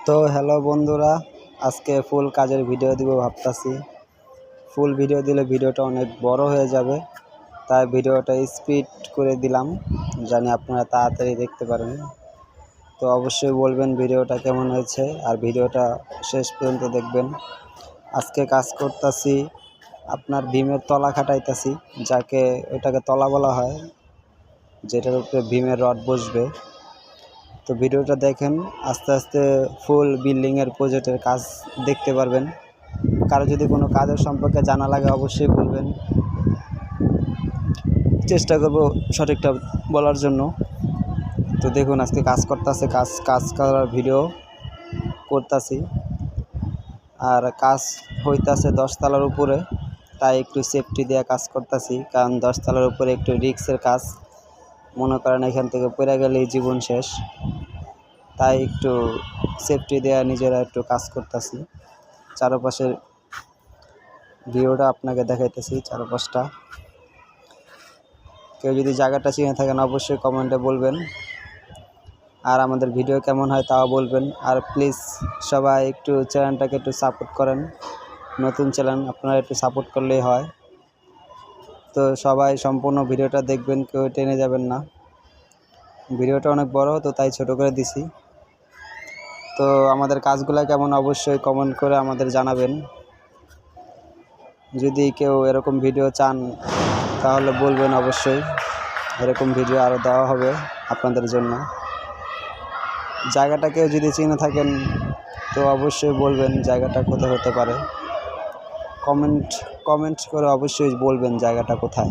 তো হ্যালো বন্ধুরা, আজকে ফুল কাজের ভিডিও দিব ভাবতাছি। ফুল ভিডিও দিলে ভিডিওটা অনেক বড় হয়ে যাবে, তাই ভিডিওটা স্পিড করে দিলাম, জানি আপনারা তাড়াতাড়ি দেখতে পারেন। তো অবশ্যই বলবেন ভিডিওটা কেমন হয়েছে, আর ভিডিওটা শেষ পর্যন্ত দেখবেন। আজকে কাজ করতেছি আপনার ভীমের তলা খাটাইতেছি, যাকে ওটাকে তলা বলা হয়, যেটার উপরে ভীমের রড বসবে। তো ভিডিওটা দেখেন, আস্তে আস্তে ফুল বিল্ডিংয়ের প্রজেক্টের কাজ দেখতে পারবেন। কারো যদি কোনো কাজের সম্পর্কে জানা লাগে অবশ্যই বলবেন, চেষ্টা করব সঠিকটা বলার জন্য। তো দেখুন, আজকে কাজ করতেছে, কাজ করার ভিডিও করতেছি, আর কাজ হইতাছে 10 তলার উপরে, তাই একটু সেফটি দিয়ে কাজ করতেছি, কারণ 10 তলার উপরে একটু রিস্কের কাজ। মনে করেন এখান থেকে পড়ে গেলেই জীবন শেষ, তাই একটু সেফটি দেওয়া নিজেরা একটু কাজ করতেছি। চারপাশের ভিউটা আপনাকে দেখাইতেছি, চারপাশটা। কেউ যদি জায়গাটা চিনে থাকেন অবশ্যই কমেন্টে বলবেন, আর আমাদের ভিডিও কেমন হয় তাও বলবেন। আর প্লিজ সবাই একটু চ্যানেলটাকে একটু সাপোর্ট করেন, নতুন চ্যানেল, আপনারা একটু সাপোর্ট করলেই হয়। তো সবাই সম্পূর্ণ ভিডিওটা দেখবেন, কেউ টেনে যাবেন না। ভিডিওটা অনেক বড়, তো তাই ছোট করে দিছি। তো আমাদের কাজগুলো কেমন অবশ্যই কমেন্ট করে আমাদের জানাবেন। যদি কেউ এরকম ভিডিও চান তাহলে বলবেন, অবশ্যই এরকম ভিডিও আরও দেওয়া হবে আপনাদের জন্য। জায়গাটা কেউ যদি চিনে থাকেন তো অবশ্যই বলবেন জায়গাটা কোথায় হতে পারে। কমেন্ট করে অবশ্যই বলবেন জায়গাটা কোথায়।